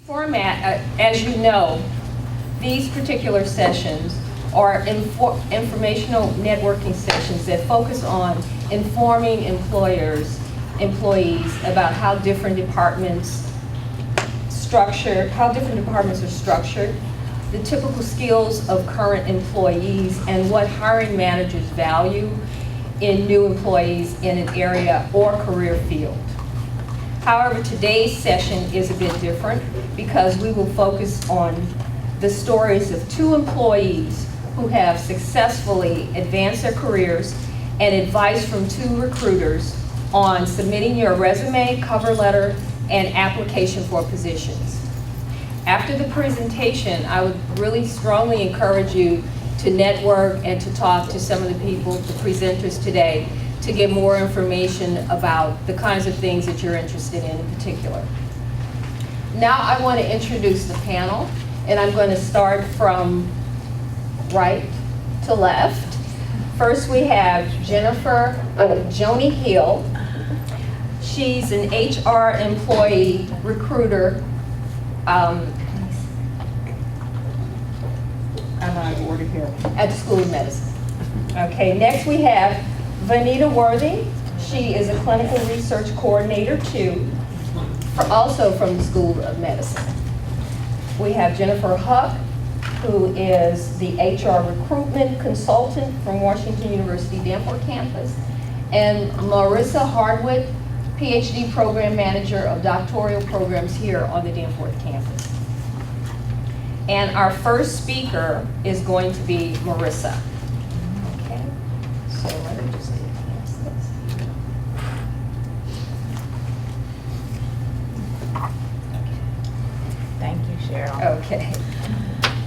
Format, as you know, these particular sessions are informational networking sessions that focus on informing employees about how different departments are structured, the typical skills of current employees, and what hiring managers value in new employees in an area or career field. However, today's session is a bit different because we will focus on the stories of two employees who have successfully advanced their careers and advice from two recruiters on submitting your resume, cover letter, and application for positions. After the presentation, I would really strongly encourage you to network and to talk to some of the people, the presenters today, to get more information about the kinds of things that you're interested in particular. Now I want to introduce the panel, and I'm going to start from right to left. First we have Joni Hill. She's an HR employee recruiter. I'm out of order here. At the School of Medicine. Okay, next we have Vanita Worthy. She is a clinical research coordinator too, also from the School of Medicine. We have Jennifer Huck, who is the HR recruitment consultant from Washington University Danforth campus, and Marissa Hardwick, PhD program manager of doctoral programs here on the Danforth campus. And our first speaker is going to be Marissa. Okay, so let me just advance this. Thank you, Cheryl. Okay.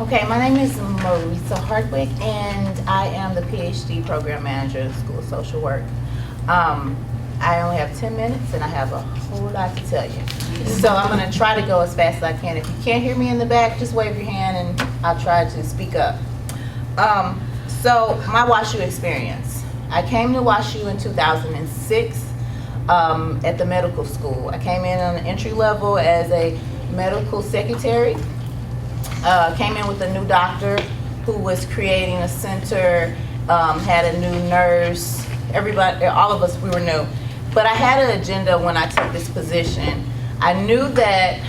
Okay, my name is Marissa Hardwick, and I am the PhD program manager at the School of Social Work. I only have 10 minutes, and I have a whole lot to tell you. So I'm going to try to go as fast as I can. If you can't hear me in the back, just wave your hand, and I'll try to speak up. So my WashU experience. I came to WashU in 2006 at the medical school. I came in on the entry level as a medical secretary. Came in with a new doctor who was creating a center, had a new nurse. Everybody, all of us, we were new. But I had an agenda when I took this position. I knew that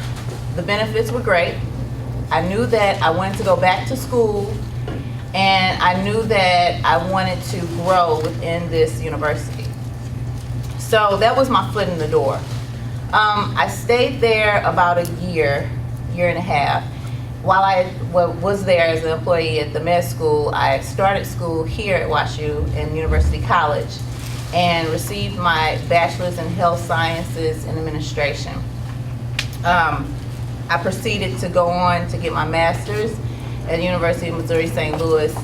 the benefits were great. I knew that I wanted to go back to school, and I knew that I wanted to grow within this university. So that was my foot in the door. I stayed there about a year and a half. While I was there as an employee at the med school, I started school here at WashU and University College and received my bachelor's in health sciences and administration. I proceeded to go on to get my master's at the University of Missouri St. Louis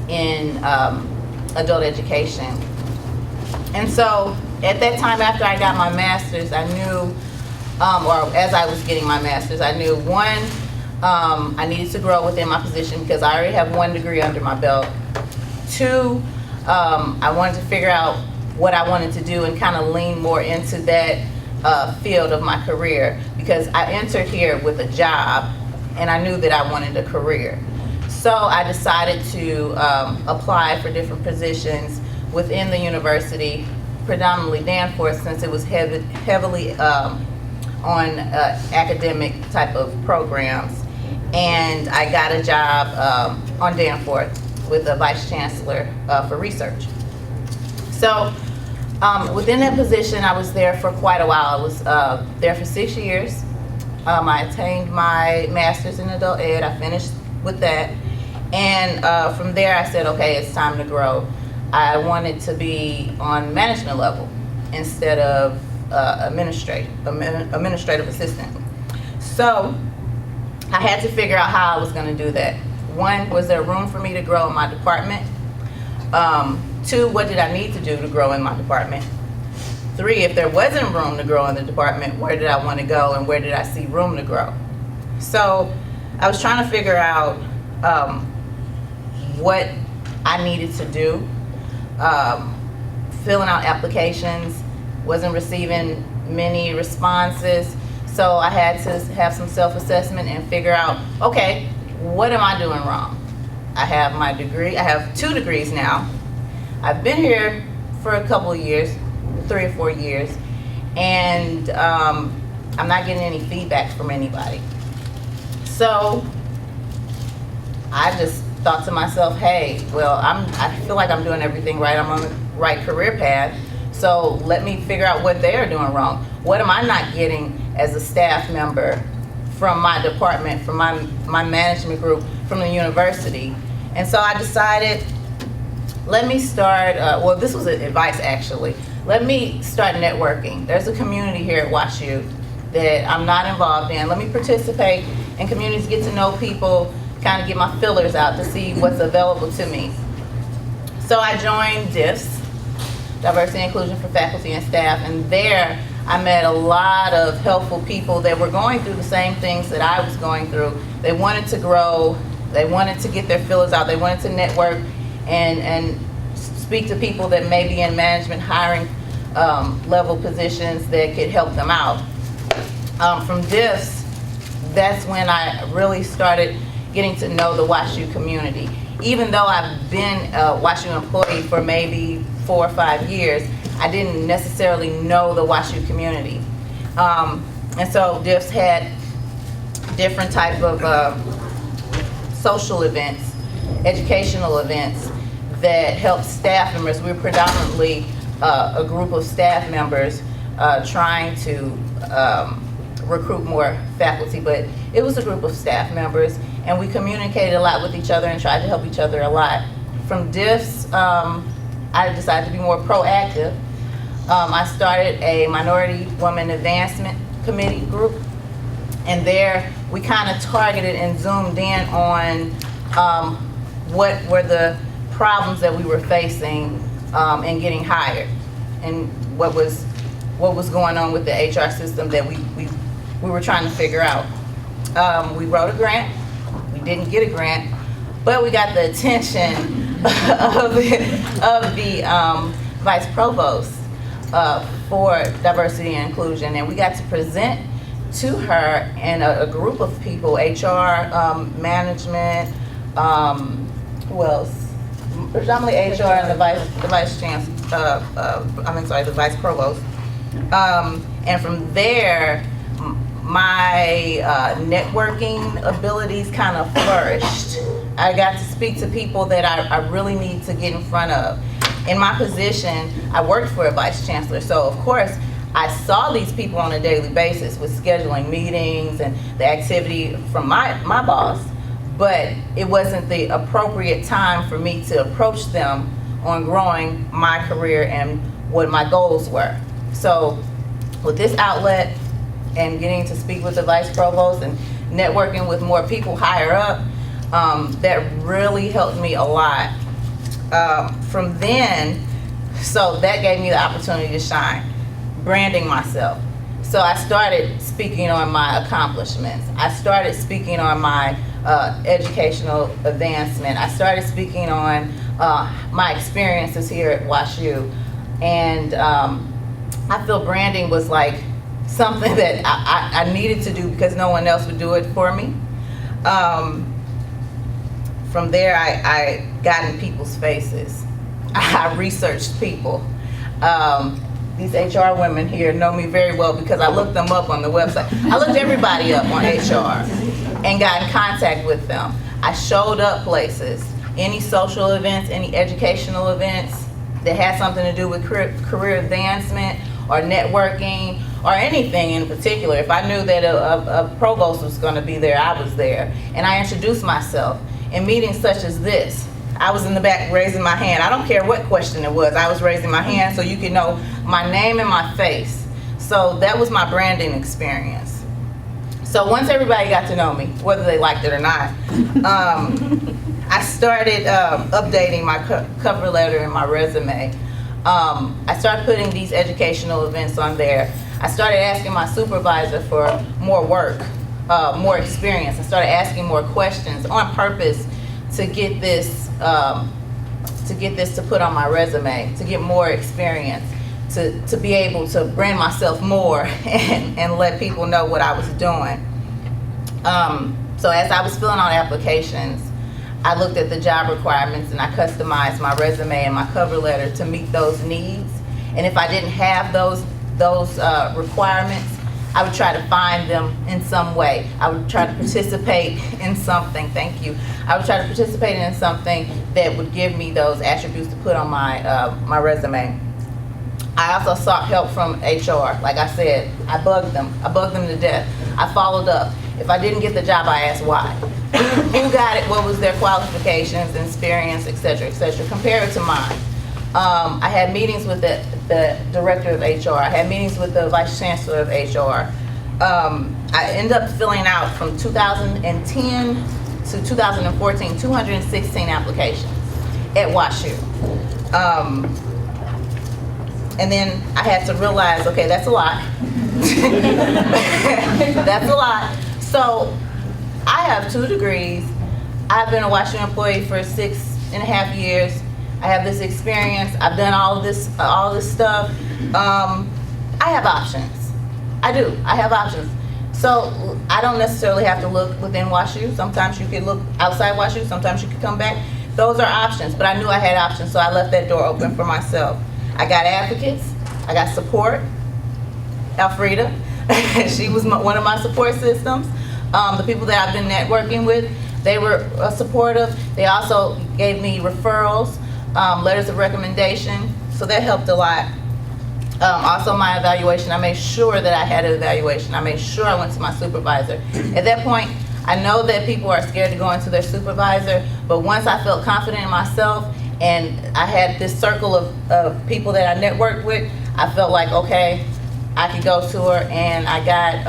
in adult education. And so at that time, after I got my master's, I knew, or as I was getting my master's, I knew one, I needed to grow within my position because I already have 1 degree under my belt. 2, I wanted to figure out what I wanted to do and kind of lean more into that field of my career, because I entered here with a job and I knew that I wanted a career. So I decided to apply for different positions within the university, predominantly Danforth, since it was heavily on academic type of programs. And I got a job on Danforth with the vice chancellor for research. So within that position, I was there for quite a while. I was there for 6 years. I attained my master's in adult ed. I finished with that. And from there, I said, okay, it's time to grow. I wanted to be on management level instead of administrative assistant. So I had to figure out how I was going to do that. 1, was there room for me to grow in my department? 2, what did I need to do to grow in my department? 3, if there wasn't room to grow in the department, where did I want to go and where did I see room to grow? So I was trying to figure out what I needed to do. Filling out applications, wasn't receiving many responses. So I had to have some self-assessment and figure out, okay, what am I doing wrong? I have my degree. I have 2 degrees now. I've been here for a couple of years, 3 or 4 years, and I'm not getting any feedback from anybody. So I just thought to myself, hey, well, I feel like I'm doing everything right. I'm on the right career path. So let me figure out what they're doing wrong. What am I not getting as a staff member from my department, from my management group, from the university? And so I decided, let me start, well, this was advice actually. Let me start networking. There's a community here at WashU that I'm not involved in. Let me participate in communities, get to know people, kind of get my fillers out to see what's available to me. So I joined DIFFS, Diversity and Inclusion for Faculty and Staff, and there I met a lot of helpful people that were going through the same things that I was going through. They wanted to grow, they wanted to get their fillers out, they wanted to network and speak to people that may be in management hiring level positions that could help them out. From DIFFS, that's when I really started getting to know the WashU community. Even though I've been a WashU employee for maybe 4 or 5 years, I didn't necessarily know the WashU community. And so DIFFS had different type of social events, educational events that help staff members. We're predominantly a group of staff members trying to recruit more faculty, but it was a group of staff members, and we communicated a lot with each other and tried to help each other a lot. From DIFFS, I decided to be more proactive. I started a Minority Women Advancement Committee group, and there we kind of targeted and zoomed in on what were the problems that we were facing in getting hired, and what was going on with the HR system that we were trying to figure out. We wrote a grant. We didn't get a grant, but we got the attention of the vice provost for diversity and inclusion, and we got to present to her and a group of people, HR, management, who else? Predominantly HR and the vice chancellor, the vice provost. And from there, my networking abilities kind of flourished. I got to speak to people that I really need to get in front of. In my position, I worked for a vice chancellor, so of course, I saw these people on a daily basis with scheduling meetings and the activity from my boss, but it wasn't the appropriate time for me to approach them on growing my career and what my goals were. So with this outlet and getting to speak with the vice provost and networking with more people higher up, that really helped me a lot. From then, so that gave me the opportunity to shine, branding myself. So I started speaking on my accomplishments. I started speaking on my educational advancement. I started speaking on my experiences here at WashU. And I feel branding was like something that I needed to do because no one else would do it for me. From there, I got in people's faces. I researched people. These HR women here know me very well because I looked them up on the website. I looked everybody up on HR and got in contact with them. I showed up places, any social events, any educational events that had something to do with career advancement or networking or anything in particular. If I knew that a provost was going to be there, I was there. And I introduced myself. In meetings such as this, I was in the back raising my hand. I don't care what question it was. I was raising my hand so you could know my name and my face. So that was my branding experience. So once everybody got to know me, whether they liked it or not, I started updating my cover letter and my resume. I started putting these educational events on there. I started asking my supervisor for more work, more experience. I started asking more questions on purpose to get this to put on my resume, to get more experience. to be able to brand myself more and let people know what I was doing. So as I was filling out applications, I looked at the job requirements and I customized my resume and my cover letter to meet those needs. And if I didn't have those requirements, I would try to find them in some way. I would try to participate in something. Thank you. I would try to participate in something that would give me those attributes to put on my resume. I also sought help from HR. Like I said, I bugged them to death. I followed up. If I didn't get the job, I asked why. Who got it? What was their qualifications, experience, et cetera, compared to mine. I had meetings with the director of HR. I had meetings with the vice chancellor of HR. I ended up filling out from 2010 to 2014, 216 applications at WashU. And then I had to realize, okay, that's a lot. That's a lot. So I have 2 degrees. I've been a WashU employee for 6.5 years. I have this experience. I've done all this stuff. I have options. I do. I have options. So I don't necessarily have to look within WashU. Sometimes you can look outside WashU. Sometimes you can come back. Those are options. But I knew I had options, so I left that door open for myself. I got advocates. I got support. Alfreda, she was one of my support systems. The people that I've been networking with, they were supportive. They also gave me referrals, letters of recommendation, so that helped a lot. Also my evaluation, I made sure that I had an evaluation. I made sure I went to my supervisor. At that point, I know that people are scared to go into their supervisor, but once I felt confident in myself and I had this circle of people that I networked with, I felt like, okay, I could go to her, and I got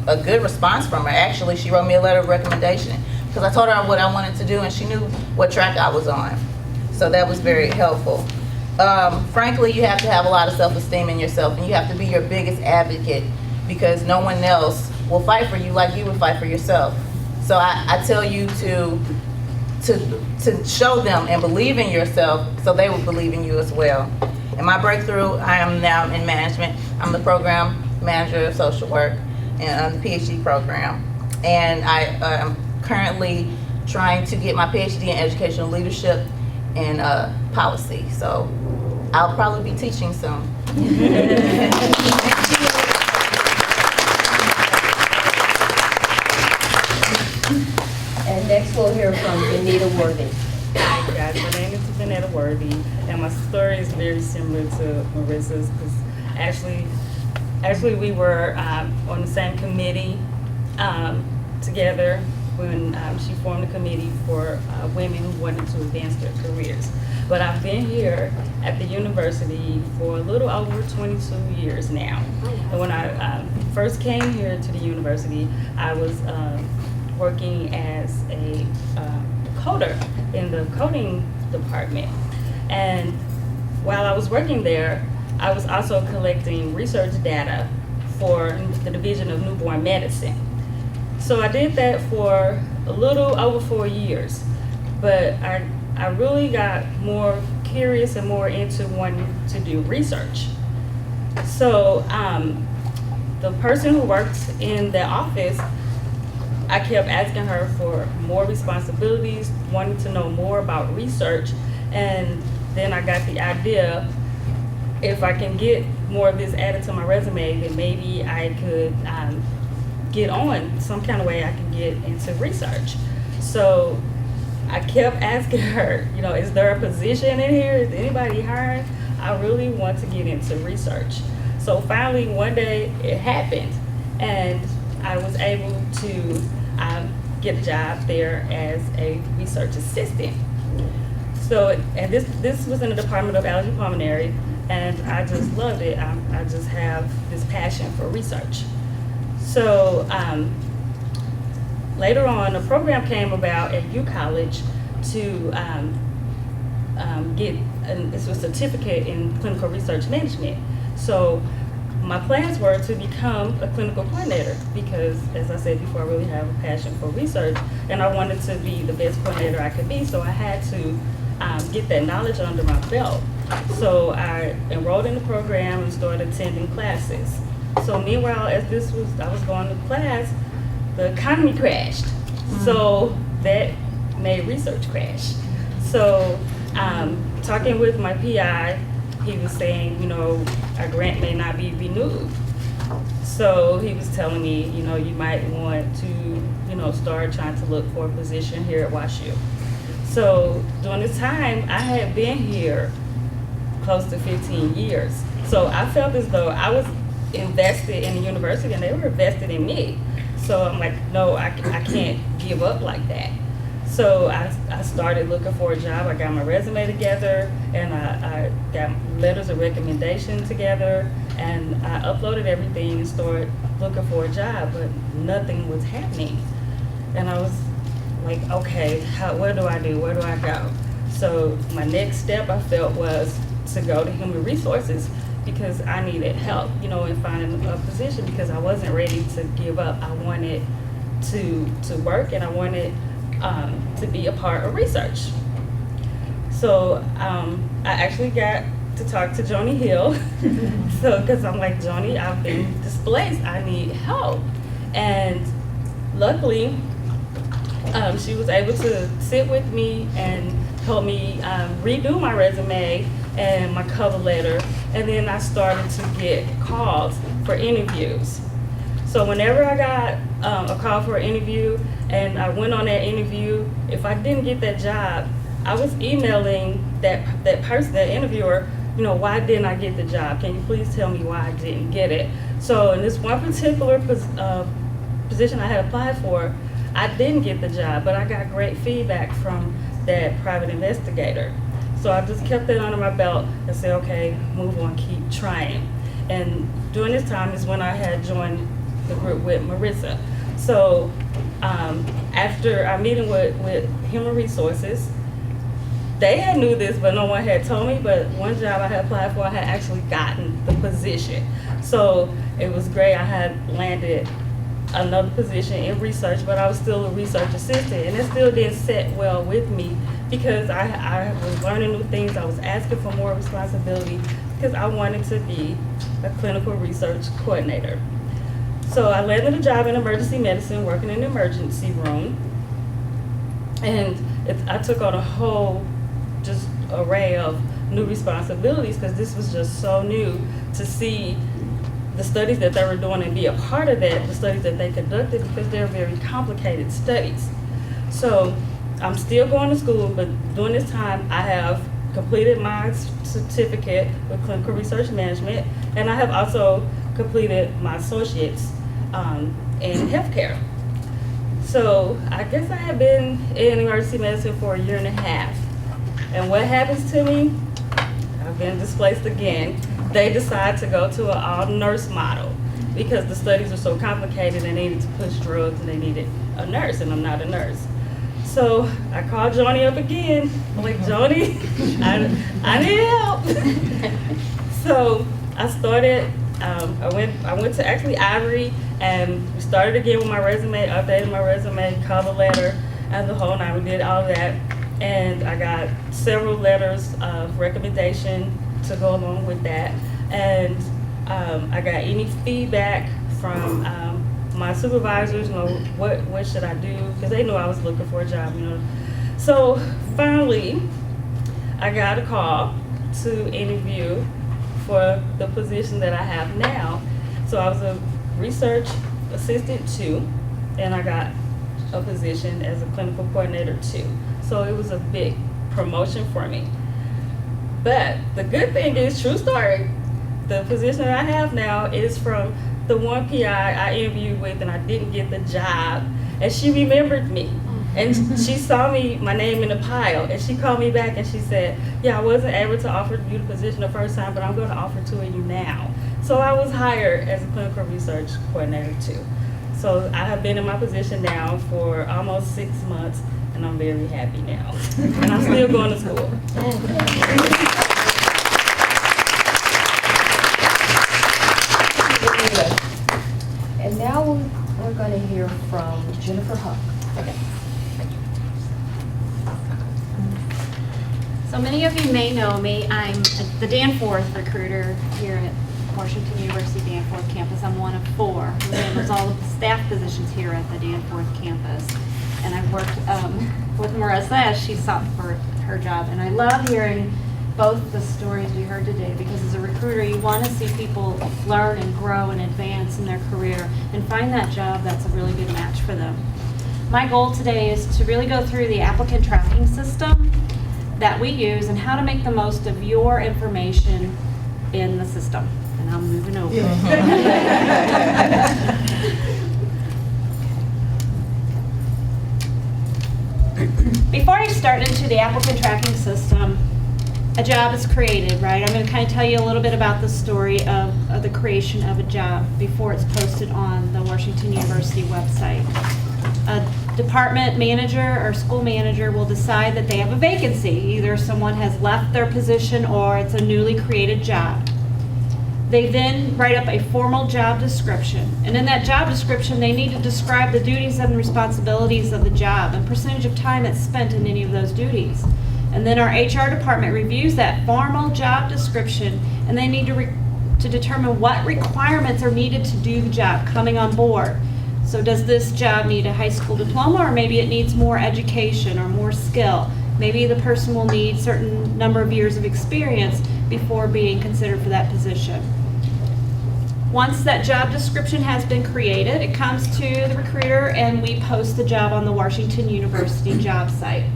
a good response from her. Actually, she wrote me a letter of recommendation because I told her what I wanted to do, and she knew what track I was on. So that was very helpful. Frankly, you have to have a lot of self-esteem in yourself, and you have to be your biggest advocate because no one else will fight for you like you would fight for yourself. So I tell you to show them and believe in yourself so they will believe in you as well. In my breakthrough, I am now in management. I'm the program manager of social work and the PhD program. And I am currently trying to get my PhD in educational leadership and policy. So I'll probably be teaching soon. And next we'll hear from Benita Worthy. Hi guys, my name is Benita Worthy, and my story is very similar to Marissa's because actually we were on the same committee together when she formed a committee for women who wanted to advance their careers. But I've been here at the university for a little over 22 years now. And when I first came here to the university, I was working as a coder in the coding department. And while I was working there, I was also collecting research data for the Division of Newborn Medicine. So I did that for a little over 4 years, but I really got more curious and more into wanting to do research. So the person who worked in the office, I kept asking her for more responsibilities, wanting to know more about research, and then I got the idea, if I can get more of this added to my resume, then maybe I could get on some kind of way I can get into research. So I kept asking her, is there a position in here? Is anybody hiring? I really want to get into research. So finally, one day it happened, and I was able to get a job there as a research assistant. So, and this was in the Department of Allergy Pulmonary, and I just loved it. I just have this passion for research. So later on, a program came about at U College to get a certificate in clinical research management. So my plans were to become a clinical coordinator because, as I said before, I really have a passion for research, and I wanted to be the best coordinator I could be. So I had to get that knowledge under my belt. So I enrolled in the program and started attending classes. So meanwhile, as I was going to class, the economy crashed. So that made research crash. So talking with my PI, he was saying, our grant may not be renewed. So he was telling me, you might want to, start trying to look for a position here at WashU. So during this time, I had been here close to 15 years. So I felt as though I was invested in the university and they were invested in me. So I'm like, no, I can't give up like that. So I started looking for a job. I got my resume together and I got letters of recommendation together and I uploaded everything and started looking for a job, but nothing was happening. And I was like, okay, what do I do? Where do I go? So my next step I felt was to go to human resources because I needed help, in finding a position because I wasn't ready to give up. I wanted to work and I wanted to be a part of research. So I actually got to talk to Joni Hill. So, because I'm like, Joni, I've been displaced. I need help. And luckily, she was able to sit with me and help me redo my resume and my cover letter. And then I started to get calls for interviews. So whenever I got a call for an interview and I went on that interview, if I didn't get that job, I was emailing that person, that interviewer, why didn't I get the job? Can you please tell me why I didn't get it? So in this one particular position I had applied for, I didn't get the job, but I got great feedback from that private investigator. So I just kept that under my belt and said, okay, move on, keep trying. And during this time is when I had joined the group with Marissa. So after our meeting with Human Resources, they had knew this, but no one had told me, but one job I had applied for, I had actually gotten the position. So it was great. I had landed another position in research, but I was still a research assistant, and it still didn't sit well with me because I was learning new things. I was asking for more responsibility because I wanted to be a clinical research coordinator. So I landed a job in emergency medicine, working in the emergency room, and I took on a whole just array of new responsibilities because this was just so new to see the studies that they were doing and be a part of that, the studies that they conducted, because they're very complicated studies. So I'm still going to school, but during this time I have completed my certificate with clinical research management, and I have also completed my associates in healthcare. So I guess I have been in emergency medicine for 1.5 years. And what happens to me? I've been displaced again. They decide to go to an all-nurse model because the studies are so complicated and they needed to push drugs and they needed a nurse, and I'm not a nurse. So I called Joni up again. I'm like, Joni, I need help. So I started, I went to actually Ivory and we started again with my resume, updated my resume, cover letter, and the whole nine. We did all of that. And I got several letters of recommendation to go along with that. And I got any feedback from my supervisors, what should I do? Because they knew I was looking for a job, So finally, I got a call to interview for the position that I have now. So I was a research assistant 2, and I got a position as a clinical coordinator 2. So it was a big promotion for me. But the good thing is, true story, the position that I have now is from the one PI I interviewed with and I didn't get the job, and she remembered me. And she saw my name in the pile, and she called me back and she said, yeah, I wasn't able to offer you the position the first time, but I'm going to offer to you now. So I was hired as a clinical research coordinator 2. So I have been in my position now for almost 6 months, and I'm very happy now. And I'm still going to school. And now we're going to hear from Jennifer Huck. So many of you may know me. I'm the Danforth recruiter here at Washington University Danforth campus. I'm one of 4 who handles all of the staff positions here at the Danforth campus. And I've worked with Marissa as she sought for her job. And I love hearing both the stories we heard today, because as a recruiter, you want to see people learn and grow and advance in their career and find that job that's a really good match for them. My goal today is to really go through the applicant tracking system that we use and how to make the most of your information in the system. And I'm moving over. Before I start into the applicant tracking system, a job is created, right? I'm going to kind of tell you a little bit about the story of the creation of a job before it's posted on the Washington University website. A department manager or school manager will decide that they have a vacancy. Either someone has left their position or it's a newly created job. They then write up a formal job description. And in that job description, they need to describe the duties and responsibilities of the job and percentage of time that's spent in any of those duties. And then our HR department reviews that formal job description, and they need to determine what requirements are needed to do the job coming on board. So does this job need a high school diploma, or maybe it needs more education or more skill? Maybe the person will need a certain number of years of experience before being considered for that position. Once that job description has been created, it comes to the recruiter and we post the job on the Washington University job site.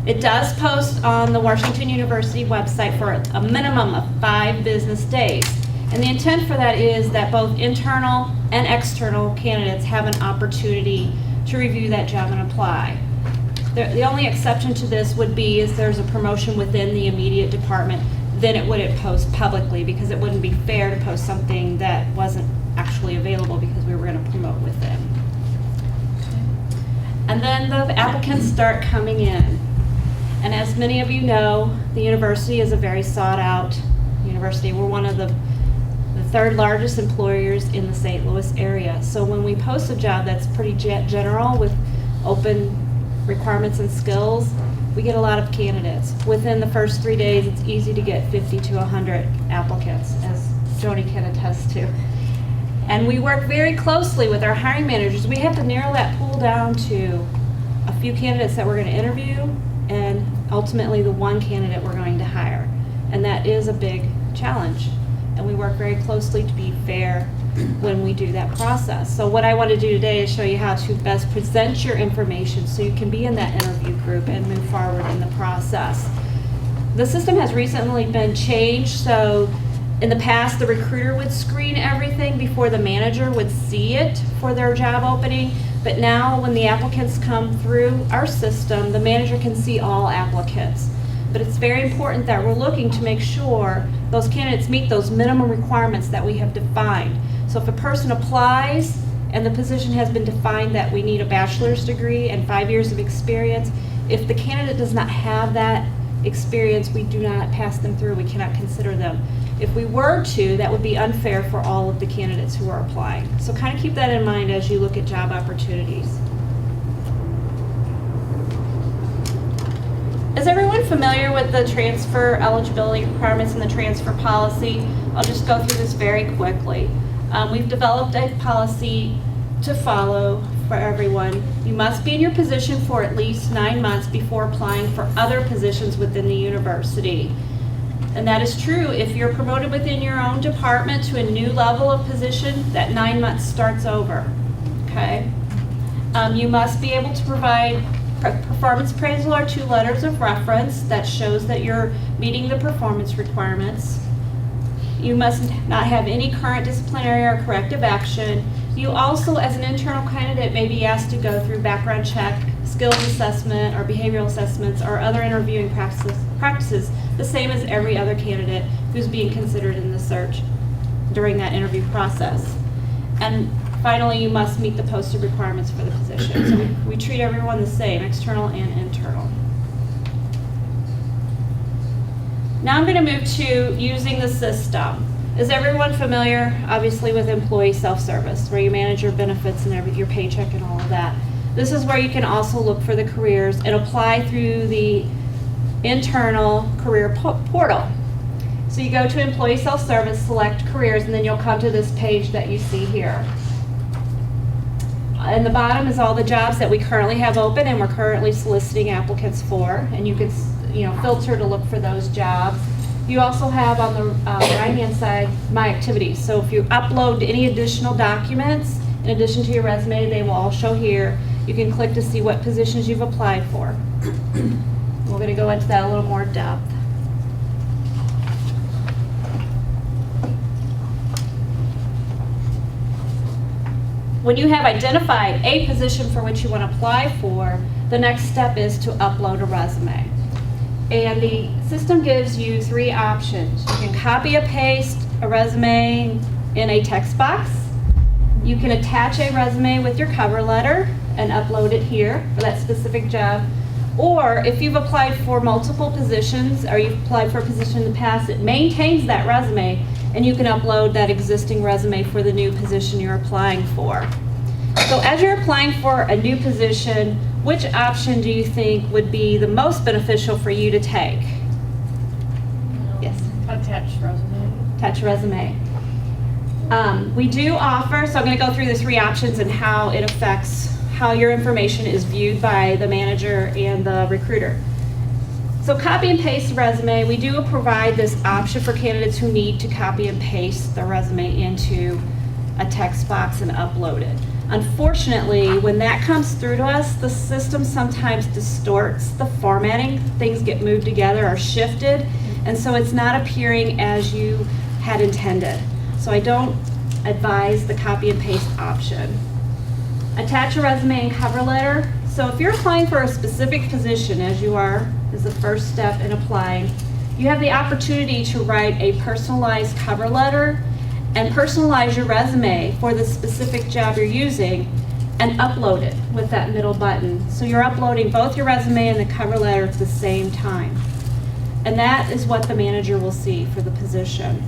It does post on the Washington University website for a minimum of 5 business days. And the intent for that is that both internal and external candidates have an opportunity to review that job and apply. The only exception to this would be if there's a promotion within the immediate department, then it wouldn't post publicly, because it wouldn't be fair to post something that wasn't actually available because we were going to promote within. And then the applicants start coming in. And as many of you know, the university is a very sought out university. We're one of the 3rd largest employers in the St. Louis area. So when we post a job that's pretty general with open requirements and skills, we get a lot of candidates. Within the first 3 days, it's easy to get 50 to 100 applicants, as Joni can attest to. And we work very closely with our hiring managers. We have to narrow that pool down to a few candidates that we're going to interview, and ultimately the one candidate we're going to hire. And that is a big challenge. And we work very closely to be fair when we do that process. So what I want to do today is show you how to best present your information so you can be in that interview group and move forward in the process. The system has recently been changed, so in the past the recruiter would screen everything before the manager would see it for their job opening. But now when the applicants come through our system, the manager can see all applicants. But it's very important that we're looking to make sure those candidates meet those minimum requirements that we have defined. So if a person applies and the position has been defined that we need a bachelor's degree and 5 years of experience, if the candidate does not have that experience, we do not pass them through. We cannot consider them. If we were to, that would be unfair for all of the candidates who are applying. So kind of keep that in mind as you look at job opportunities. Is everyone familiar with the transfer eligibility requirements and the transfer policy? I'll just go through this very quickly. We've developed a policy to follow for everyone. You must be in your position for at least 9 months before applying for other positions within the university. And that is true if you're promoted within your own department to a new level of position, that 9 months starts over, okay? You must be able to provide performance appraisal or 2 letters of reference that shows that you're meeting the performance requirements. You must not have any current disciplinary or corrective action. You also, as an internal candidate, may be asked to go through background check, skills assessment, or behavioral assessments, or other interviewing practices, the same as every other candidate who's being considered in the search during that interview process. And finally, you must meet the posted requirements for the position. So we treat everyone the same, external and internal. Now I'm going to move to using the system. Is everyone familiar, obviously, with employee self-service, where you manage your benefits and your paycheck and all of that? This is where you can also look for the careers and apply through the internal career portal. So you go to Employee Self-Service, select Careers, and then you'll come to this page that you see here. In the bottom is all the jobs that we currently have open and we're currently soliciting applicants for, and you can filter to look for those jobs. You also have on the right-hand side My Activities. So if you upload any additional documents in addition to your resume, they will all show here. You can click to see what positions you've applied for. We're going to go into that a little more depth. When you have identified a position for which you want to apply for, the next step is to upload a resume. And the system gives you 3 options. You can copy and paste a resume in a text box. You can attach a resume with your cover letter and upload it here for that specific job. Or if you've applied for multiple positions or you've applied for a position in the past, it maintains that resume and you can upload that existing resume for the new position you're applying for. So as you're applying for a new position, which option do you think would be the most beneficial for you to take? Yes? Attached resume. Attach resume. We do offer, so I'm going to go through the 3 options and how it affects how your information is viewed by the manager and the recruiter. So copy and paste resume, we do provide this option for candidates who need to copy and paste their resume into a text box and upload it. Unfortunately, when that comes through to us, the system sometimes distorts the formatting. Things get moved together or shifted, and so it's not appearing as you had intended. So I don't advise the copy and paste option. Attach a resume and cover letter. So if you're applying for a specific position, as you are, is the first step in applying, you have the opportunity to write a personalized cover letter and personalize your resume for the specific job you're using and upload it with that middle button. So you're uploading both your resume and the cover letter at the same time. And that is what the manager will see for the position.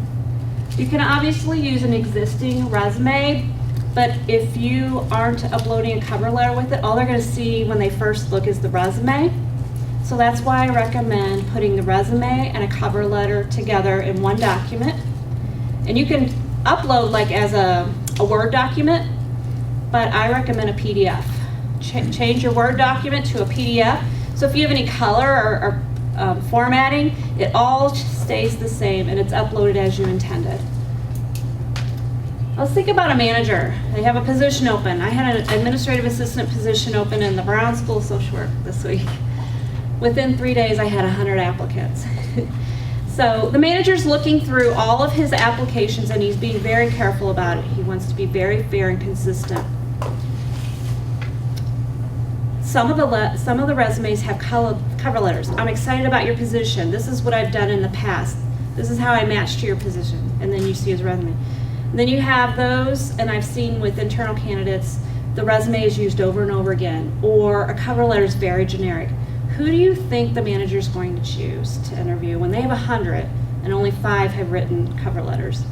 You can obviously use an existing resume, but if you aren't uploading a cover letter with it, all they're going to see when they first look is the resume. So that's why I recommend putting the resume and a cover letter together in one document. And you can upload like as a Word document, but I recommend a PDF. Change your Word document to a PDF. So if you have any color or formatting, it all stays the same and it's uploaded as you intended. Let's think about a manager. They have a position open. I had an administrative assistant position open in the Brown School of Social Work this week. Within 3 days, I had 100 applicants. So the manager's looking through all of his applications and he's being very careful about it. He wants to be very fair and consistent. Some of the resumes have cover letters. I'm excited about your position. This is what I've done in the past. This is how I matched to your position. And then you see his resume. And then you have those, and I've seen with internal candidates, the resume is used over and over again, or a cover letter is very generic. Who do you think the manager is going to choose to interview when they have 100 and only 5 have written cover letters?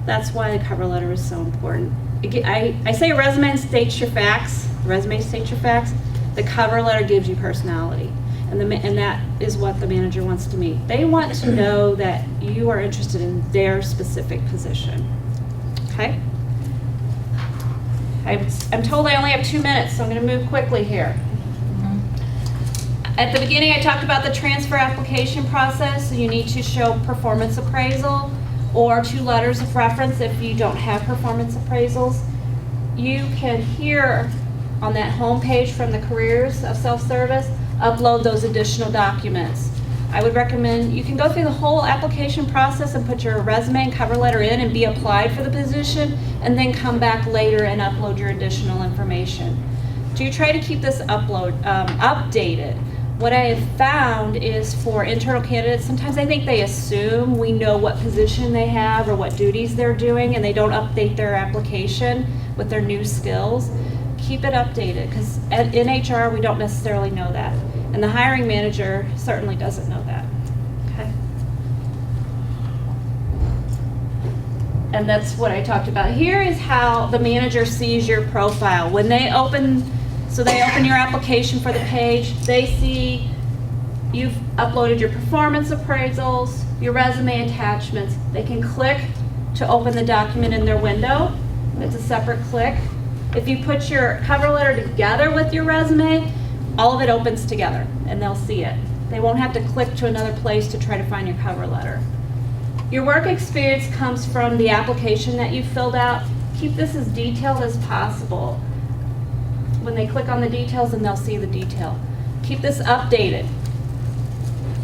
That's why the cover letter is so important. I say a resume states your facts. The resume states your facts. The cover letter gives you personality, and that is what the manager wants to meet. They want to know that you are interested in their specific position. Okay? I'm told I only have 2 minutes, so I'm going to move quickly here. At the beginning, I talked about the transfer application process. So you need to show performance appraisal or 2 letters of reference if you don't have performance appraisals. You can here on that home page from the careers of self-service, upload those additional documents. I would recommend you can go through the whole application process and put your resume and cover letter in and be applied for the position, and then come back later and upload your additional information. Do try to keep this updated. What I have found is for internal candidates, sometimes I think they assume we know what position they have or what duties they're doing, and they don't update their application with their new skills. Keep it updated, because in HR we don't necessarily know that. And the hiring manager certainly doesn't know that. Okay. And that's what I talked about. Here is how the manager sees your profile. When they open your application for the page, they see you've uploaded your performance appraisals, your resume attachments. They can click to open the document in their window. It's a separate click. If you put your cover letter together with your resume, all of it opens together and they'll see it. They won't have to click to another place to try to find your cover letter. Your work experience comes from the application that you filled out. Keep this as detailed as possible. When they click on the details, then they'll see the detail. Keep this updated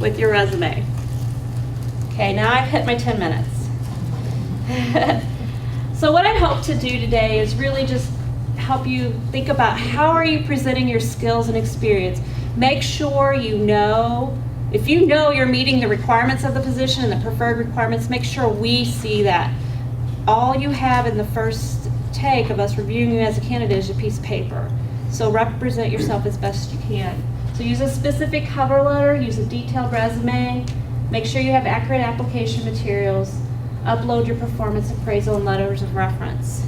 with your resume. Okay, now I've hit my 10 minutes. So what I hope to do today is really just help you think about how are you presenting your skills and experience. Make sure you know, if you know you're meeting the requirements of the position and the preferred requirements, make sure we see that. All you have in the first take of us reviewing you as a candidate is a piece of paper. So represent yourself as best you can. So use a specific cover letter, use a detailed resume, make sure you have accurate application materials, upload your performance appraisal and letters of reference.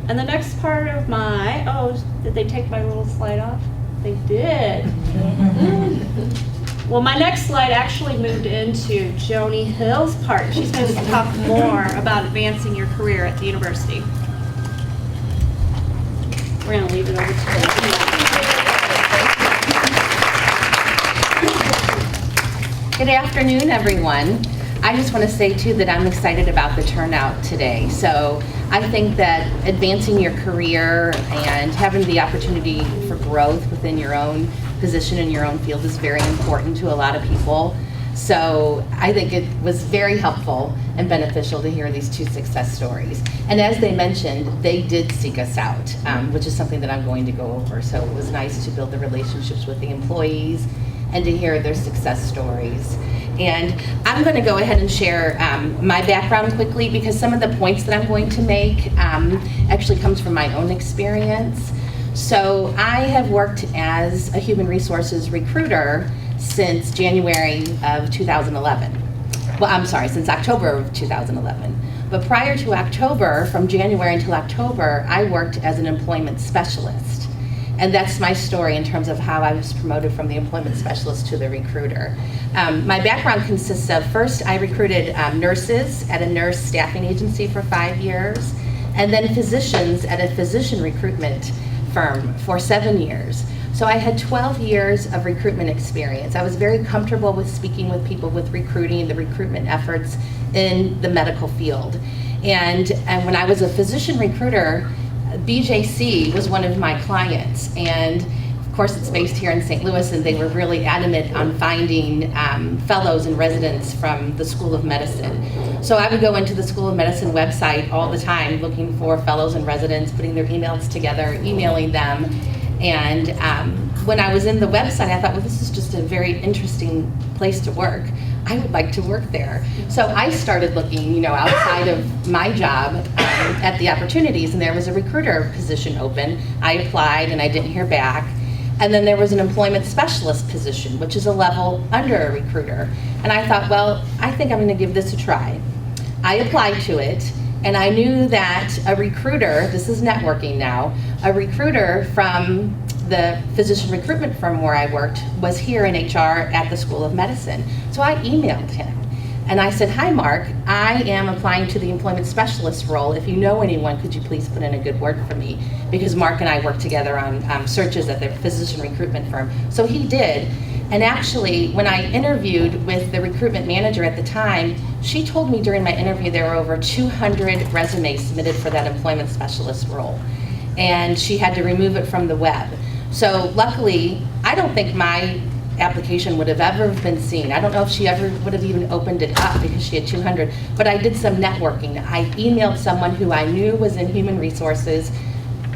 And the next part of my, oh, did they take my little slide off? They did. Well, my next slide actually moved into Joni Hill's part. She's going to talk more about advancing your career at the university. We're going to leave it over to her. Good afternoon, everyone. I just want to say, too, that I'm excited about the turnout today. So I think that advancing your career and having the opportunity for growth within your own position in your own field is very important to a lot of people. So I think it was very helpful and beneficial to hear these two success stories. And as they mentioned, they did seek us out, which is something that I'm going to go over. So it was nice to build the relationships with the employees and to hear their success stories. And I'm going to go ahead and share my background quickly because some of the points that I'm going to make actually comes from my own experience. So I have worked as a human resources recruiter since January of 2011. Well, I'm sorry, since October of 2011. But prior to October, from January until October, I worked as an employment specialist. And that's my story in terms of how I was promoted from the employment specialist to the recruiter. My background consists of, first I recruited nurses at a nurse staffing agency for 5 years, and then physicians at a physician recruitment firm for 7 years. So I had 12 years of recruitment experience. I was very comfortable with speaking with people with recruiting, the recruitment efforts in the medical field. And when I was a physician recruiter, BJC was one of my clients, and of course it's based here in St. Louis, and they were really adamant on finding fellows and residents from the School of Medicine. So I would go into the School of Medicine website all the time looking for fellows and residents, putting their emails together, emailing them, and when I was in the website, I thought, well, this is just a very interesting place to work. I would like to work there. So I started looking, outside of my job at the opportunities, and there was a recruiter position open. I applied and I didn't hear back. And then there was an employment specialist position, which is a level under a recruiter. And I thought, well, I think I'm gonna give this a try. I applied to it, and I knew that a recruiter, this is networking now, a recruiter from the physician recruitment firm where I worked was here in HR at the School of Medicine. So I emailed him and I said, hi Mark, I am applying to the employment specialist role. If you know anyone, could you please put in a good word for me? Because Mark and I worked together on searches at the physician recruitment firm. So he did. And actually, when I interviewed with the recruitment manager at the time, she told me during my interview there were over 200 resumes submitted for that employment specialist role. And she had to remove it from the web. So luckily, I don't think my application would have ever been seen. I don't know if she ever would have even opened it up because she had 200, but I did some networking. I emailed someone who I knew was in human resources.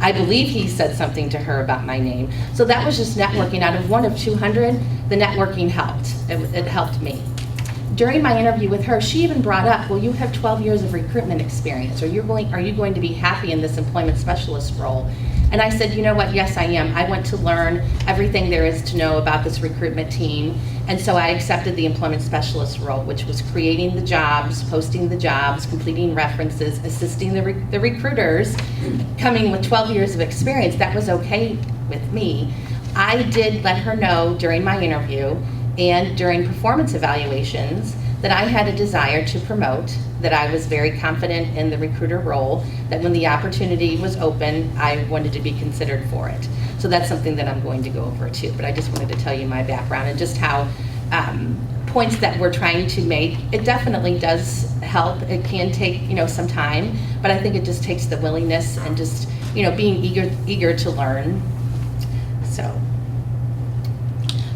I believe he said something to her about my name. So that was just networking. Out of one of 200, the networking helped. It helped me. During my interview with her, she even brought up, well, you have 12 years of recruitment experience. Are you going to be happy in this employment specialist role? And I said, you know what, yes I am. I want to learn everything there is to know about this recruitment team. And so I accepted the employment specialist role, which was creating the jobs, posting the jobs, completing references, assisting the recruiters. Coming with 12 years of experience, that was okay with me. I did let her know during my interview and during performance evaluations that I had a desire to promote, that I was very confident in the recruiter role, that when the opportunity was open, I wanted to be considered for it. So that's something that I'm going to go over too, but I just wanted to tell you my background and just how points that we're trying to make. It definitely does help. It can take, some time, but I think it just takes the willingness and just, being eager to learn.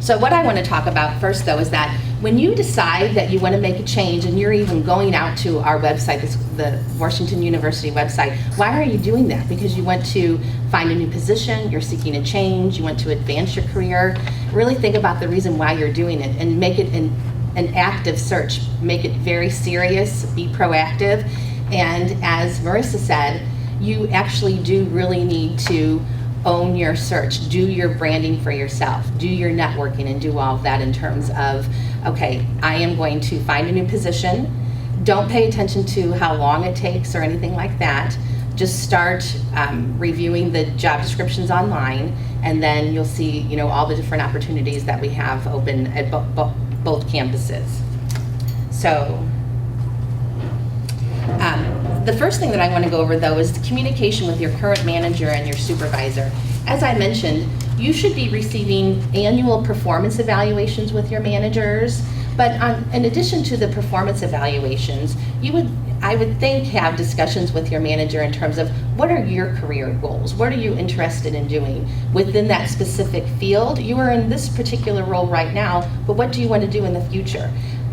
So what I want to talk about first, though, is that when you decide that you want to make a change and you're even going out to our website, the Washington University website, why are you doing that? Because you want to find a new position, you're seeking a change, you want to advance your career. Really think about the reason why you're doing it and make it an active search. Make it very serious, be proactive. And as Marissa said, you actually do really need to own your search, do your branding for yourself, do your networking, and do all of that in terms of, okay, I am going to find a new position. Don't pay attention to how long it takes or anything like that. Just start reviewing the job descriptions online, and then you'll see, all the different opportunities that we have open at both campuses. So, the first thing that I want to go over, though, is the communication with your current manager and your supervisor. As I mentioned, you should be receiving annual performance evaluations with your managers, but in addition to the performance evaluations, I would think, have discussions with your manager in terms of what are your career goals? What are you interested in doing within that specific field? You are in this particular role right now, but what do you want to do in the future?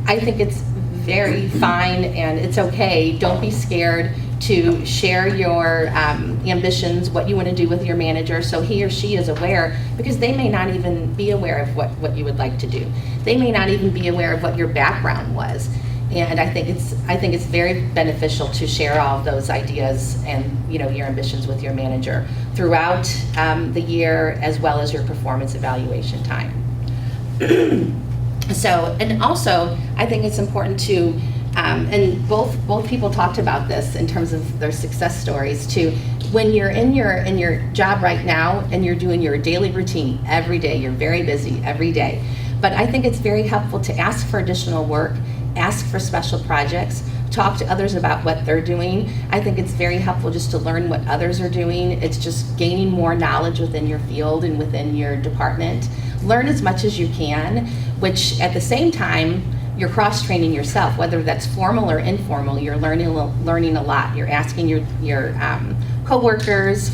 I think it's very fine and it's okay. Don't be scared to share your ambitions, what you want to do with your manager, so he or she is aware, because they may not even be aware of what you would like to do. They may not even be aware of what your background was. And I think it's very beneficial to share all of those ideas and your ambitions with your manager throughout the year, as well as your performance evaluation time. So, and also, I think it's important to, and both people talked about this in terms of their success stories too. When you're in your job right now and you're doing your daily routine every day, you're very busy every day. But I think it's very helpful to ask for additional work, ask for special projects, talk to others about what they're doing. I think it's very helpful just to learn what others are doing. It's just gaining more knowledge within your field and within your department. Learn as much as you can, which at the same time, you're cross-training yourself, whether that's formal or informal. You're learning a lot. You're asking your coworkers,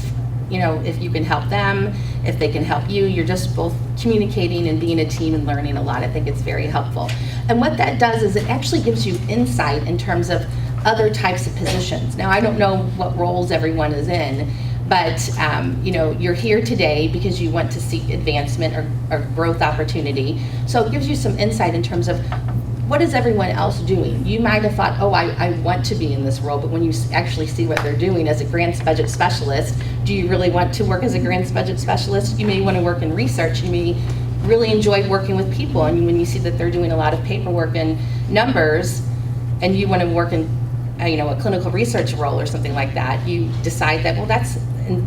if you can help them, if they can help you. You're just both communicating and being a team and learning a lot. I think it's very helpful. And what that does is it actually gives you insight in terms of other types of positions. Now, I don't know what roles everyone is in, but you're here today because you want to seek advancement or growth opportunity. So it gives you some insight in terms of what is everyone else doing. You might have thought, oh, I want to be in this role, but when you actually see what they're doing as a grants budget specialist, do you really want to work as a grants budget specialist? You may want to work in research. You may really enjoy working with people, and when you see that they're doing a lot of paperwork and numbers, and you want to work in a clinical research role or something like that, you decide that, well, that's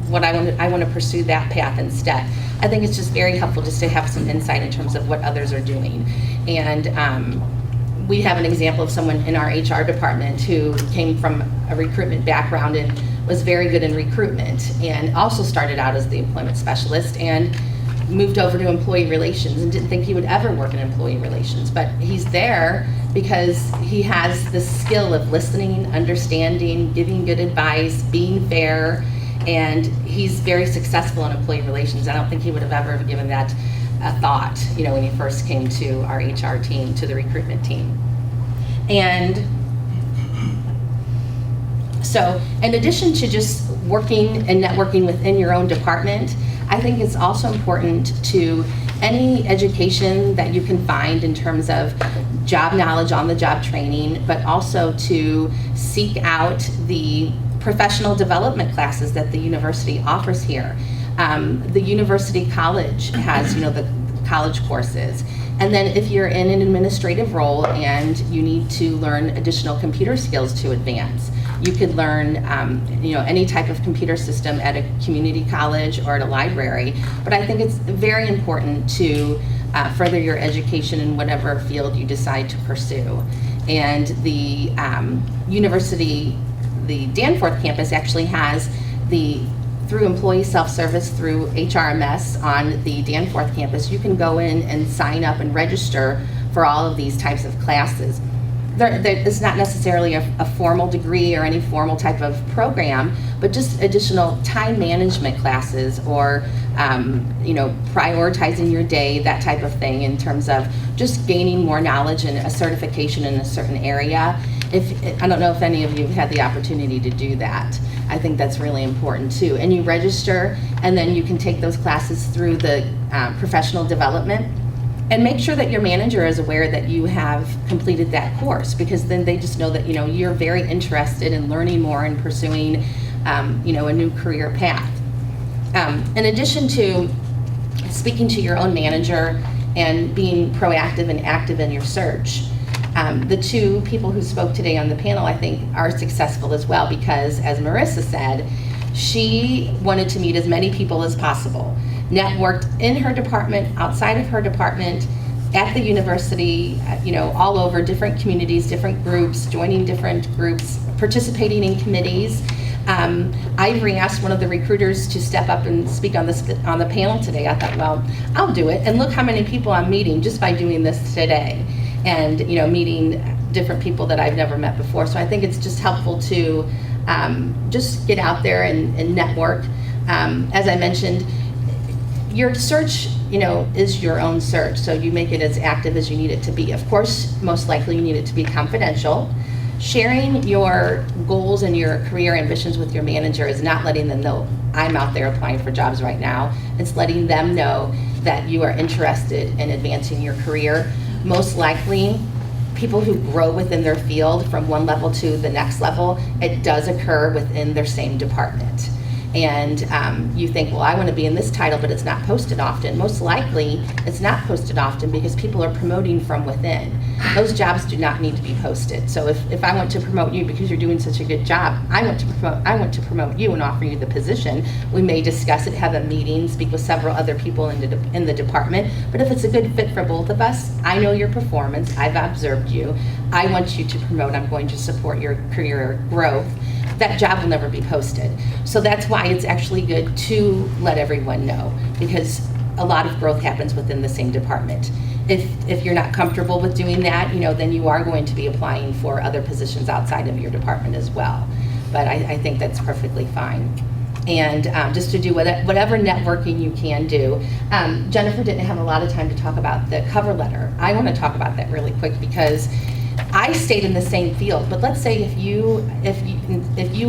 what I want to pursue that path instead. I think it's just very helpful just to have some insight in terms of what others are doing. And we have an example of someone in our HR department who came from a recruitment background and was very good in recruitment, and also started out as the employment specialist and moved over to employee relations and didn't think he would ever work in employee relations. But he's there because he has the skill of listening, understanding, giving good advice, being fair, and he's very successful in employee relations. I don't think he would have ever given that a thought, when he first came to our HR team, to the recruitment team. And so, in addition to just working and networking within your own department, I think it's also important to any education that you can find in terms of job knowledge, on-the-job training, but also to seek out the professional development classes that the university offers here. The university college has, the college courses. And then if you're in an administrative role and you need to learn additional computer skills to advance, You could learn, any type of computer system at a community college or at a library. But I think it's very important to further your education in whatever field you decide to pursue. And the university, the Danforth campus actually has through employee self-service through HRMS on the Danforth campus, you can go in and sign up and register for all of these types of classes. It's not necessarily a formal degree or any formal type of program, but just additional time management classes or, prioritizing your day, that type of thing, in terms of just gaining more knowledge and a certification in a certain area. I don't know if any of you have had the opportunity to do that. I think that's really important too. And you register, and then you can take those classes through the professional development. And make sure that your manager is aware that you have completed that course, because then they just know that you're very interested in learning more and pursuing a new career path. In addition to speaking to your own manager and being proactive and active in your search, the two people who spoke today on the panel, I think, are successful as well, because as Marissa said, she wanted to meet as many people as possible. Networked in her department, outside of her department, at the university, all over, different communities, different groups, joining different groups, participating in committees. Ivory asked one of the recruiters to step up and speak on the panel today. I thought, well, I'll do it. And look how many people I'm meeting just by doing this today. And, meeting different people that I've never met before. So I think it's just helpful to just get out there and network. As I mentioned, your search, is your own search, so you make it as active as you need it to be. Of course, most likely you need it to be confidential. Sharing your goals and your career ambitions with your manager is not letting them know, I'm out there applying for jobs right now. It's letting them know that you are interested in advancing your career. Most likely, people who grow within their field from one level to the next level, it does occur within their same department. And you think, well, I want to be in this title, but it's not posted often. Most likely, it's not posted often because people are promoting from within. Those jobs do not need to be posted. So if I want to promote you because you're doing such a good job, I want to promote you and offer you the position. We may discuss it, have a meeting, speak with several other people in the department. But if it's a good fit for both of us, I know your performance, I've observed you, I want you to promote, I'm going to support your career growth. That job will never be posted. So that's why it's actually good to let everyone know, because a lot of growth happens within the same department. If you're not comfortable with doing that, then you are going to be applying for other positions outside of your department as well. But I think that's perfectly fine. And just to do whatever networking you can do. Jennifer didn't have a lot of time to talk about the cover letter. I want to talk about that really quick, because I stayed in the same field, but let's say if you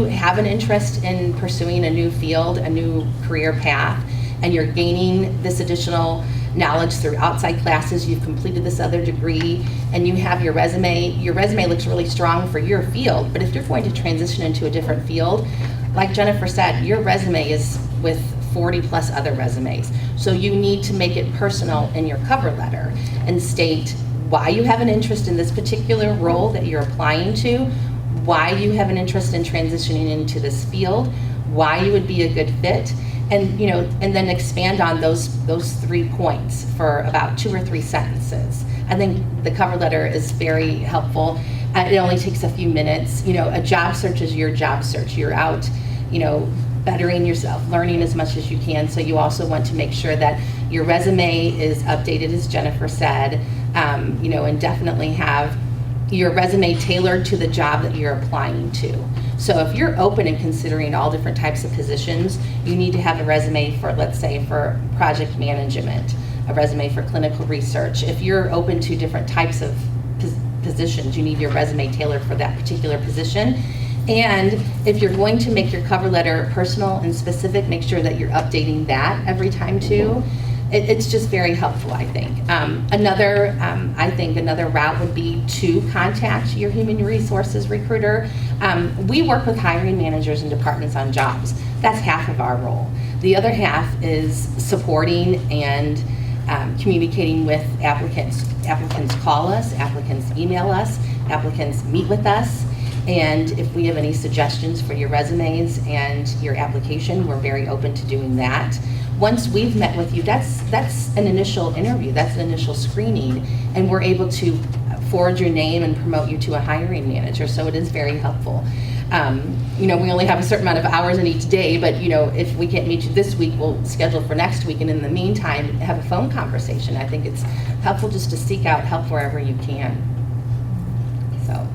have an interest in pursuing a new field, a new career path, and you're gaining this additional knowledge through outside classes, you've completed this other degree, and you have your resume looks really strong for your field. But if you're going to transition into a different field, like Jennifer said, your resume is with 40 plus other resumes. So you need to make it personal in your cover letter and state why you have an interest in this particular role that you're applying to, why you have an interest in transitioning into this field, why you would be a good fit, and and then expand on those 3 points for about 2 or 3 sentences. I think the cover letter is very helpful. It only takes a few minutes. A job search is your job search. You're out, bettering yourself, learning as much as you can. So you also want to make sure that your resume is updated, as Jennifer said, and definitely have your resume tailored to the job that you're applying to. So if you're open and considering all different types of positions, you need to have a resume for, let's say, for project management, a resume for clinical research. If you're open to different types of positions, you need your resume tailored for that particular position. And if you're going to make your cover letter personal and specific, make sure that you're updating that every time too. It's just very helpful, I think. Another route would be to contact your human resources recruiter. We work with hiring managers and departments on jobs. That's half of our role. The other half is supporting and communicating with applicants. Applicants call us, applicants email us, applicants meet with us. And if we have any suggestions for your resumes and your application, we're very open to doing that. Once we've met with you, that's an initial interview, that's an initial screening, and we're able to forward your name and promote you to a hiring manager, so it is very helpful. We only have a certain amount of hours in each day, but if we can't meet you this week, we'll schedule for next week, and in the meantime, have a phone conversation. I think it's helpful just to seek out help wherever you can. So.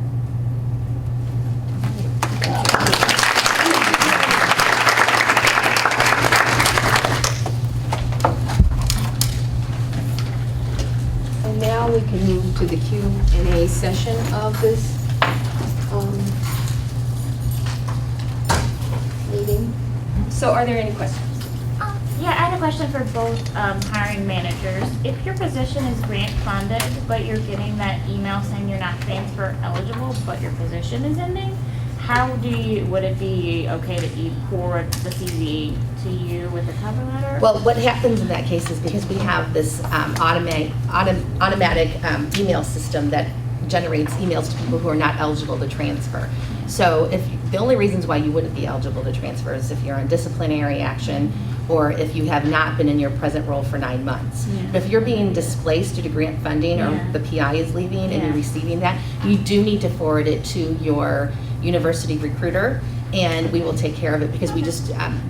And now we can move to the Q&A session of this meeting. So are there any questions? Yeah, I had a question for both hiring managers. If your position is grant funded, but you're getting that email saying you're not transfer eligible, but your position is ending, would it be okay to forward the CV to you with a cover letter? Well, what happens in that case is because we have this automatic email system that generates emails to people who are not eligible to transfer. So the only reasons why you wouldn't be eligible to transfer is if you're on disciplinary action or if you have not been in your present role for 9 months. Yeah. But if you're being displaced due to grant funding or Yeah. the PI is leaving and you're Yeah. receiving that, you do need to forward it to your university recruiter, and we will take care of it because we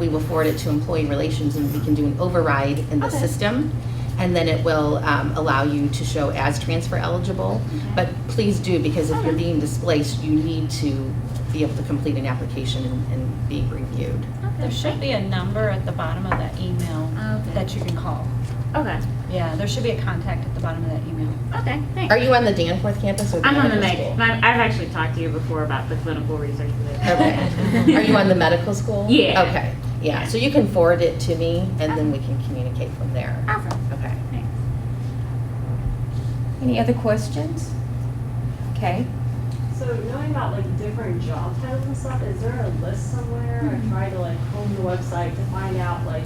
will forward it to employee relations, and we can do an override in the Okay. system, and then it will allow you to show as transfer eligible. But please do, because if you're being displaced, you need to be able to complete an application and be reviewed. There should be a number at the bottom of that email Okay. that you can call. Okay, Yeah, there should be a contact at the bottom of that email. okay, thanks. Are you on the Danforth campus or the I'm on the medical Meg. school? I've actually talked to you before about the clinical research for this. Okay. Are you on the medical school? Yeah. Okay, yeah, so you can forward it to me, and then we can communicate from there. Awesome. Okay. Thanks. Any other questions? Okay. So knowing about like different job titles and stuff, is there a list somewhere? I tried to like comb the website to find out like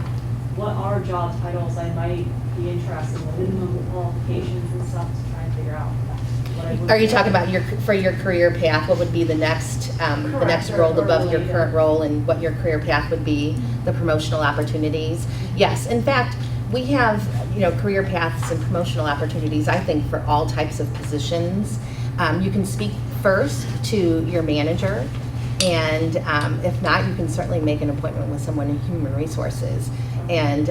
what are job titles I might be interested in, the minimum qualifications and stuff to try and figure out what I would. Are you talking about for your career path, what would be the next Correct, role or above your related. current role, and what your career path would be, the promotional opportunities? Yes, in fact, we have, career paths and promotional opportunities, I think, for all types of positions. You can speak first to your manager, and if not, you can certainly make an appointment with someone in human resources. And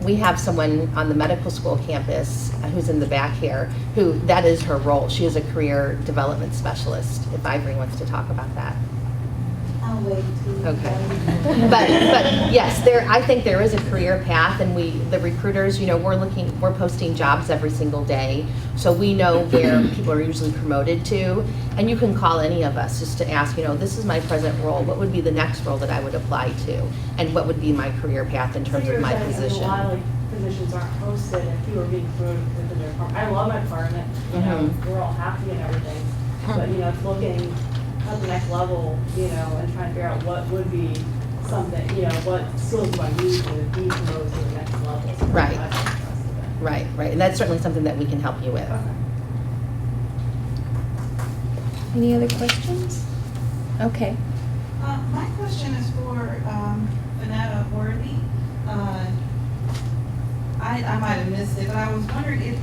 we have someone on the medical school campus who's in the back here, who that is her role. She is a career development specialist, if Ivory wants to talk about that. I'll wait till. Okay. But yes, I think there is a career path, and the recruiters, we're posting jobs every single day, so we know where people are usually promoted to, and you can call any of us just to ask, this is my present role, what would be the next role that I would apply to, and what would be my career path in terms of my position. A lot of like positions aren't posted if you are being promoted within their department. I love my department, we're all happy and everything, but it's looking at the next level, and trying to figure out what would be something, what skills do I need to be promoted to the next level. So Right. that's what I'm interested in. Right, and that's certainly something that we can help you with. Okay. Any other questions? Okay. My question is for Vanetta Worthy. I might have missed it, but I was wondering if,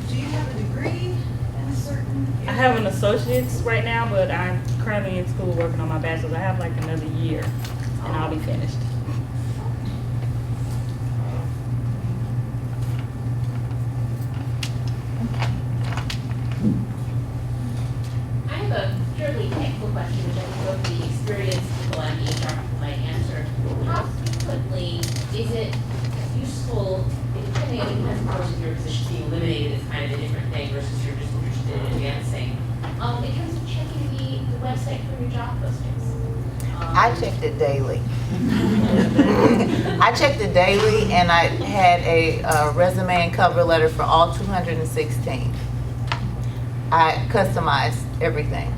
do you have a degree in a certain area? I have an associate's right now, but I'm currently in school working on my bachelor's. I have like another year, and I'll be finished. I have a purely technical question, which I think both the experienced people and the HR people might answer. How frequently is it useful, depending on the kinds of courses your position being eliminated is kind of a different thing versus you're just interested in advancing, in terms of checking the website for your job postings? I checked it daily. I checked it daily, and I had a resume and cover letter for all 216. I customized everything.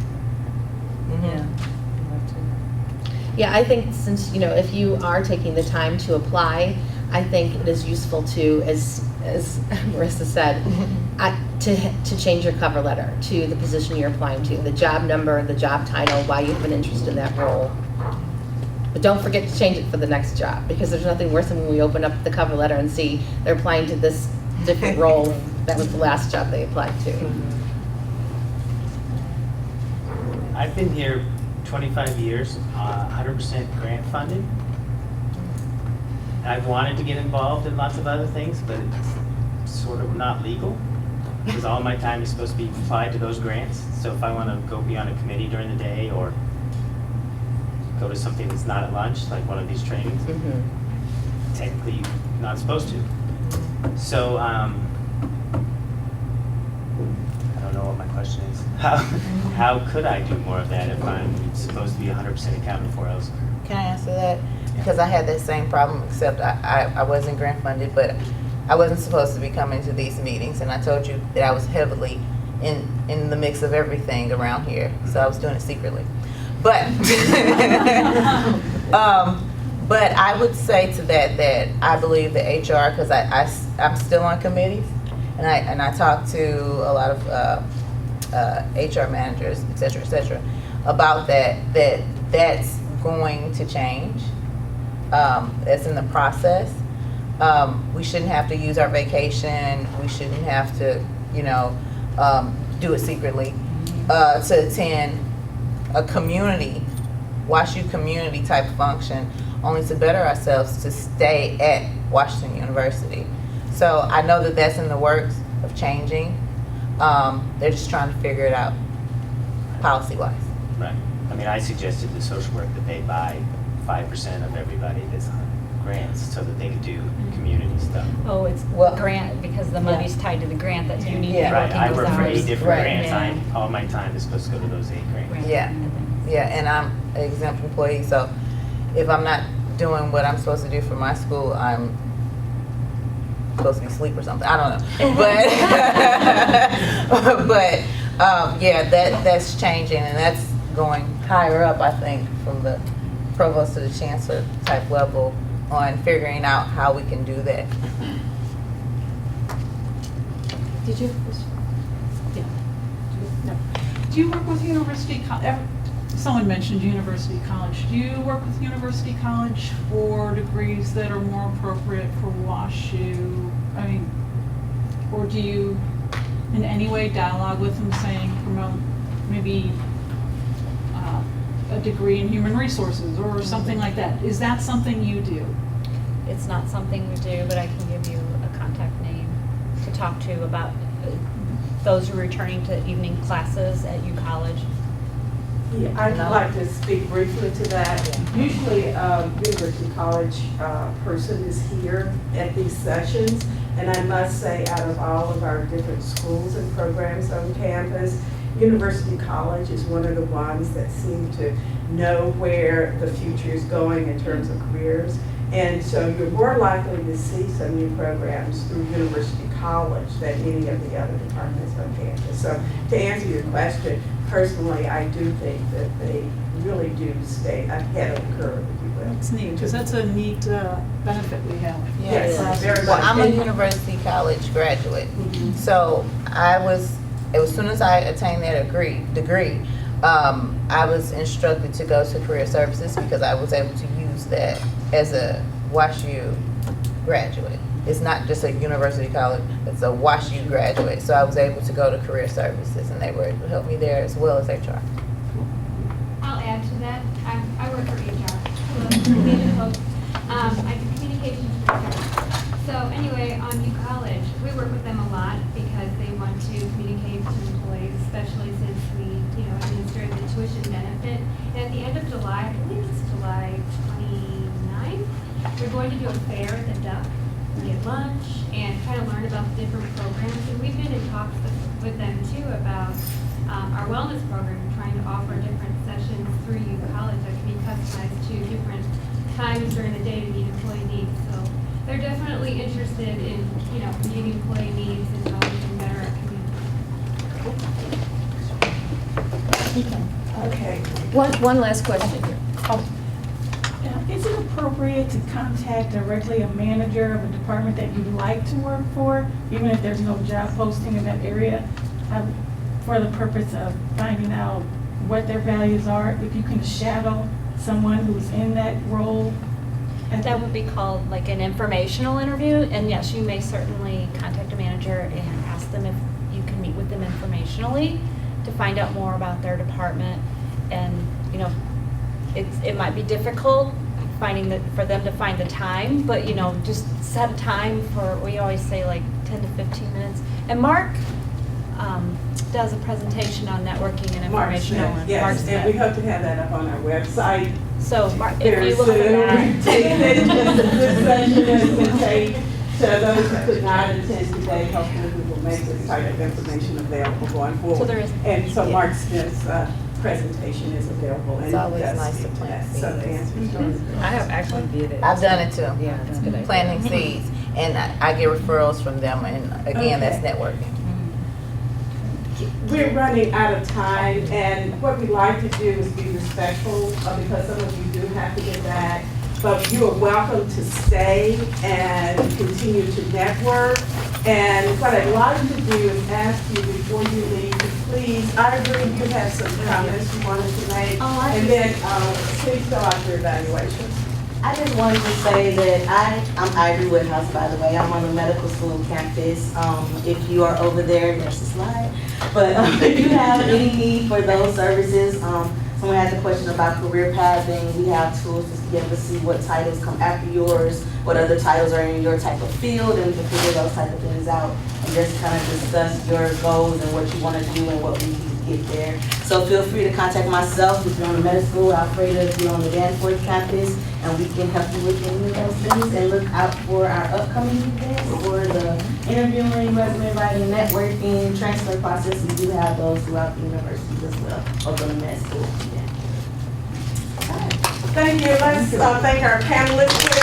Yeah, I think since, if you are taking the time to apply, I think it is useful to, as Marissa said, to change your cover letter to the position you're applying to, the job number, the job title, why you have an interest in that role. But don't forget to change it for the next job, because there's nothing worse than when we open up the cover letter and see they're applying to this different role that was the last job they applied to. I've been here 25 years, 100% grant funded. I've wanted to get involved in lots of other things, but it's sort of not legal, because all my time is supposed to be applied to those grants. So if I want to go be on a committee during the day or go to something that's not at lunch, like one of these trainings, technically you're not supposed to. So I don't know what my question is. How could I do more of that if I'm supposed to be 100% accounted for elsewhere? Can I answer that? Because I had that same problem, except I wasn't grant funded, but I wasn't supposed to be coming to these meetings, and I told you that I was heavily in the mix of everything around here, so I was doing it secretly. But but I would say to that I believe the HR, because I'm still on committees, and I talk to a lot of HR managers, et cetera, about that's going to change. It's in the process. We shouldn't have to use our vacation. We shouldn't have to, do it secretly to attend a community, WashU community type function, only to better ourselves to stay at Washington University. So I know that that's in the works of changing. They're just trying to figure it out policy-wise. Right. I mean, I suggested to social work that they buy 5% of everybody that's on grants so that they could do community stuff. Oh, it's Well, grant, because the money's tied to the grant that you need to be Yeah. Right, working I those work for 8 hours. different Right. grants. Yeah. All my time is supposed to go to those 8 grants. Yeah, and I'm an exempt employee, so if I'm not doing what I'm supposed to do for my school, I'm supposed to be asleep or something. I don't know, but yeah, that's changing, and that's going higher up, I think, from the provost to the chancellor type level on figuring out how we can do that. Did you? Yeah. No. Do you work with University College? Someone mentioned University College. Do you work with University College for degrees that are more appropriate for WashU? I mean, or do you in any way dialogue with them saying promote maybe a degree in human resources or something like that? Is that something you do? It's not something we do, but I can give you a contact name to talk to about those who are returning to evening classes at U College. Yeah, I'd like to speak briefly to that. Usually, University College person is here at these sessions, and I must say, out of all of our different schools and programs on campus, University College is one of the ones that seem to know where the future is going in terms of careers. And so you're more likely to see some new programs through University College than any of the other departments on campus. So to answer your question, personally, I do think that they really do stay ahead of the curve, if you will. That's neat, because that's a neat benefit we have. Yes, very Well, much. I'm a University College graduate, so as soon as I attained that degree, I was instructed to go to career services because I was able to use that as a WashU graduate. It's not just a university college, it's a WashU graduate. So I was able to go to career services, and they were able to help me there as well as HR. I'll add to that. I work for HR. I do communications for HR. So anyway, on U College, we work with them a lot because they want to communicate to employees, especially since we, administer the tuition benefit. And at the end of July, I believe it's July 29th, we're going to do a fair at the Duck, get lunch, and kind of learn about the different programs. And we've been in talks with them too about our wellness program, trying to offer different sessions through U College that can be customized to different times during the day to meet employee needs. So they're definitely interested in, meeting employee needs and how we can better our community. Okay. One last question here. is it appropriate to contact directly a manager of a department that you'd like to work for, even if there's no job posting in that area, for the purpose of finding out what their values are? If you can shadow someone who's in that role? That would be called like an informational interview, and yes, you may certainly contact a manager and ask them if you can meet with them informationally to find out more about their department. And, you know, it might be difficult for them to find the time, but, you know, just set a time for, we always say like 10 to 15 minutes. And Mark does a presentation on networking and informational. Mark Smith, yes, and we hope to have that up on our website. So, Mark, if Very you look for soon. that. We've taken it just a good session as to take to those who could not attend today. Hopefully we will make this type of information available going forward. So there is- And so Mark Smith's presentation is available. It's and always does nice to speak plant that. So the seeds. answer is always good. I have actually did it. I've done it too. Yeah, that's a good idea. Planting seeds, and I get referrals from them, and again, that's networking. We're running out of time, and what we like to do is be respectful, because some of you do have to get back. But you are welcome to stay and continue to network. And what I'd like to do is ask you before you leave, to please, I agree you have some comments you wanted to make. And then please fill out your evaluation. I just wanted to say that I'm Ivory Woodhouse, by the way. I'm on the medical school campus. If you are over there, there's a slide. But if you have any need for those services, someone has a question about career pathing, we have tools to be able to see what titles come after yours, what other titles are in your type of field, and we can figure those type of things out and just kind of discuss your goals and what you want to do and what we need to get there. So feel free to contact myself if you're on the medical school, Alfreda, if you're on the Danforth campus, and we can help you with any of those things. And look out for our upcoming events for the interviewing, resume writing, networking, transfer process. We do have those throughout the universities as well, over the med school. Yeah. Thank you. Let's thank our panelists.